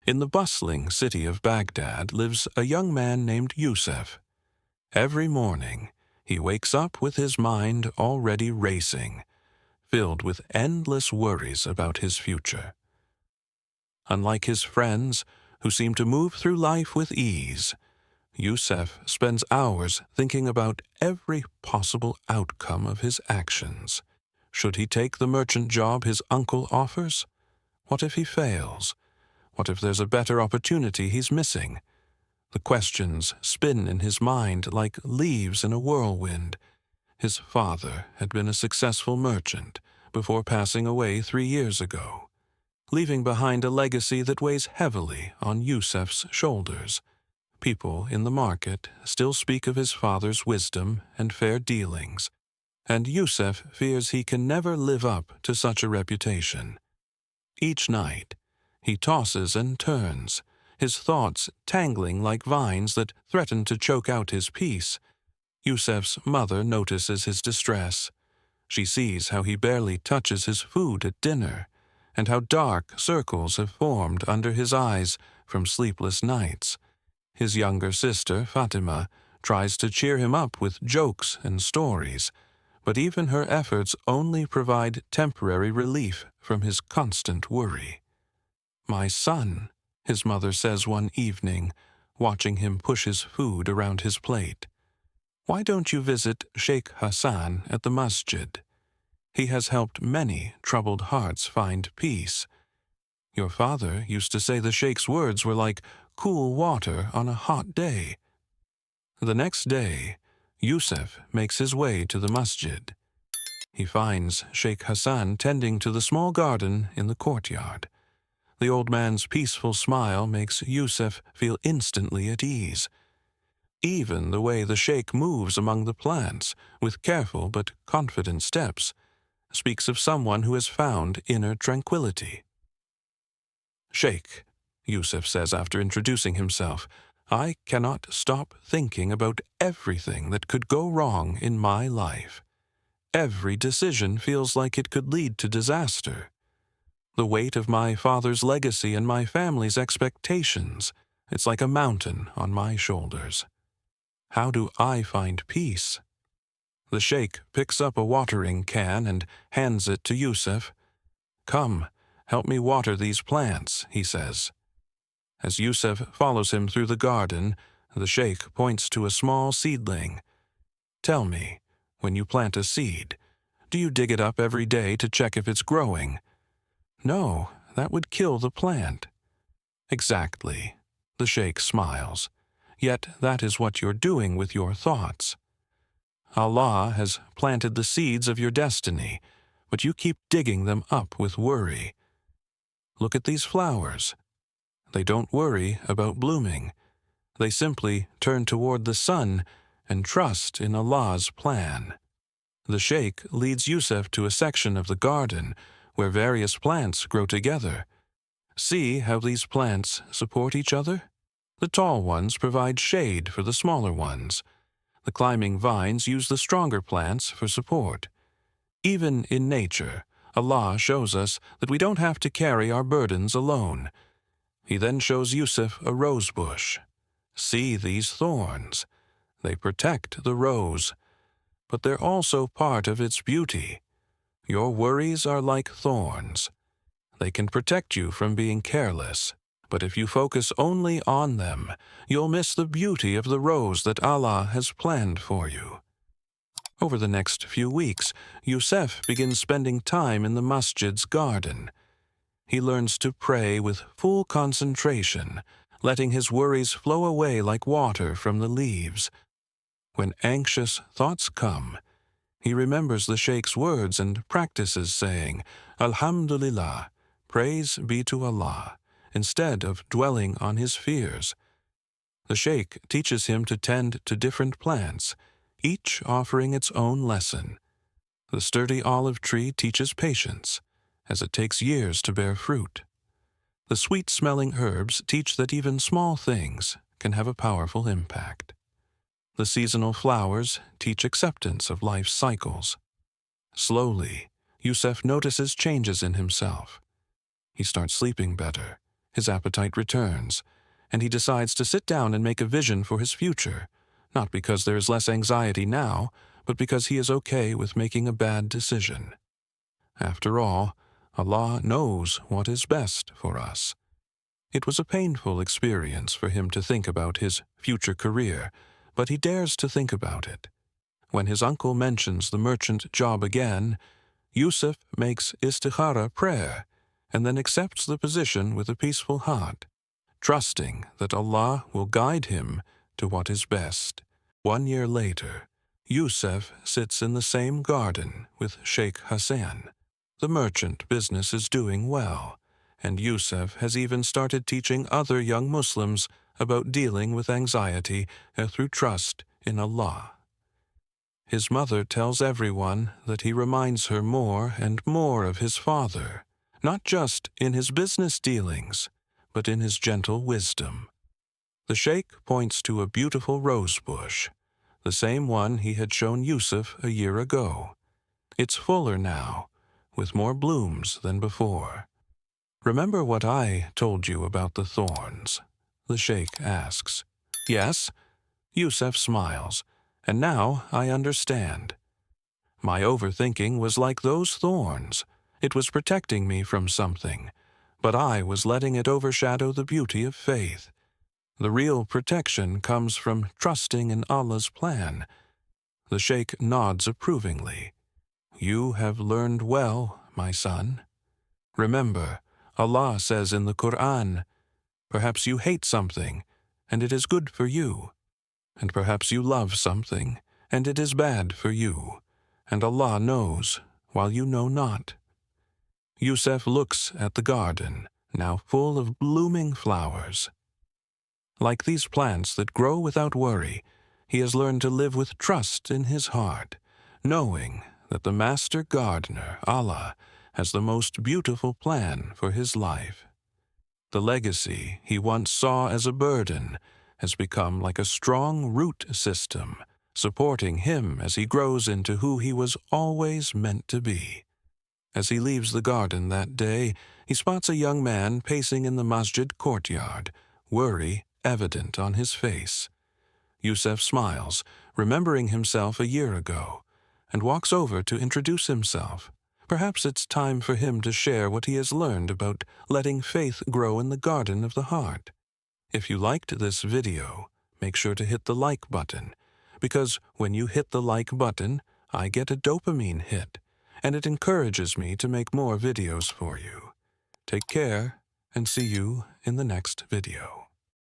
In the bustling city of Baghdad lives a young man named Yusuf. Every morning, he wakes up with his mind already racing, filled with endless worries about his future. Unlike his friends, who seem to move through life with ease, Yusuf spends hours thinking about every possible outcome of his actions. Should he take the merchant job his uncle offers? What if he fails? What if there's a better opportunity he's missing? The questions spin in his mind like leaves in a whirlwind. His father had been a successful merchant before passing away 3 years ago, leaving behind a legacy that weighs heavily on Yusuf's shoulders. People in the market still speak of his father's wisdom and fair dealings, and Yusuf fears he can never live up to such a reputation. Each night, he tosses and turns, his thoughts tangling like vines that threaten to choke out his peace. Yusuf's mother notices his distress. She sees how he barely touches his food at dinner, and how dark circles have formed under his eyes from sleepless nights. His younger sister, Fatima, tries to cheer him up with jokes and stories, but even her efforts only provide temporary relief from his constant worry. "My son," his mother says one evening, watching him push his food around his plate, "why don't you visit Sheikh Hassan at the masjid? He has helped many troubled hearts find peace. Your father used to say the Sheikh's words were like cool water on a hot day." The next day, Yusuf makes his way to the masjid. He finds Sheikh Hassan tending to the small garden in the courtyard. The old man's peaceful smile makes Yusuf feel instantly at ease. Even the way the sheikh moves among the plants, with careful but confident steps, speaks of someone who has found inner tranquility. "Sheikh," Yusuf says after introducing himself, "I cannot stop thinking about everything that could go wrong in my life. Every decision feels like it could lead to disaster. The weight of my father's legacy and my family's expectations, it's like a mountain on my shoulders. How do I find peace?" The sheikh picks up a watering can and hands it to Yusuf. "Come, help me water these plants," he says. As Yusuf follows him through the garden, the sheikh points to a small seedling. "Tell me, when you plant a seed, do you dig it up every day to check if it's growing?" "No, that would kill the plant." "Exactly," the sheikh smiles. "Yet that is what you're doing with your thoughts. Allah has planted the seeds of your destiny, but you keep digging them up with worry. Look at these flowers. They don't worry about blooming. They simply turn toward the sun and trust in Allah's plan." The sheikh leads Yusuf to a section of the garden where various plants grow together. "See how these plants support each other? The tall ones provide shade for the smaller ones. The climbing vines use the stronger plants for support. Even in nature, Allah shows us that we don't have to carry our burdens alone." He then shows Yusuf a rose bush. "See these thorns. They protect the rose, but they're also part of its beauty. Your worries are like thorns. They can protect you from being careless, but if you focus only on them, you'll miss the beauty of the rose that Allah has planned for you." Over the next few weeks, Yusuf begins spending time in the masjid's garden. He learns to pray with full concentration, letting his worries flow away like water from the leaves. When anxious thoughts come, he remembers the sheikh's words and practices saying, "Alhamdulillah, praise be to Allah," instead of dwelling on his fears. The sheikh teaches him to tend to different plants, each offering its own lesson. The sturdy olive tree teaches patience, as it takes years to bear fruit. The sweet-smelling herbs teach that even small things can have a powerful impact. The seasonal flowers teach acceptance of life's cycles. Slowly, Yusuf notices changes in himself. He starts sleeping better, his appetite returns, and he decides to sit down and make a vision for his future, not because there is less anxiety now, but because he is okay with making a bad decision. After all, Allah knows what is best for us. It was a painful experience for him to think about his future career, but he dares to think about it. When his uncle mentions the merchant job again, Yusuf makes istikhara prayer and then accepts the position with a peaceful heart, trusting that Allah will guide him to what is best. 1 year later, Yusuf sits in the same garden with Sheikh Hassan. The merchant business is doing well, and Yusuf has even started teaching other young Muslims about dealing with anxiety through trust in Allah. His mother tells everyone that he reminds her more and more of his father, not just in his business dealings, but in his gentle wisdom. The sheikh points to a beautiful rose bush, the same one he had shown Yusuf a year ago. It's fuller now, with more blooms than before. "Remember what I told you about the thorns?" the sheikh asks. "Yes." Yusuf smiles. "And now I understand. My overthinking was like those thorns. It was protecting me from something, but I was letting it overshadow the beauty of faith. The real protection comes from trusting in Allah's plan." The sheikh nods approvingly. "You have learned well, my son. Remember, Allah says in the Quran, perhaps you hate something, and it is good for you. And perhaps you love something, and it is bad for you. And Allah knows, while you know not." Yusuf looks at the garden, now full of blooming flowers. Like these plants that grow without worry, he has learned to live with trust in his heart, knowing that the master gardener, Allah, has the most beautiful plan for his life. The legacy he once saw as a burden has become like a strong root system, supporting him as he grows into who he was always meant to be. As he leaves the garden that day, he spots a young man pacing in the masjid courtyard, worry evident on his face. Yusuf smiles, remembering himself a year ago, and walks over to introduce himself. Perhaps it's time for him to share what he has learned about letting faith grow in the garden of the heart. If you liked this video, make sure to hit the like button, because when you hit the like button, I get a dopamine hit, and it encourages me to make more videos for you. Take care, and see you in the next video.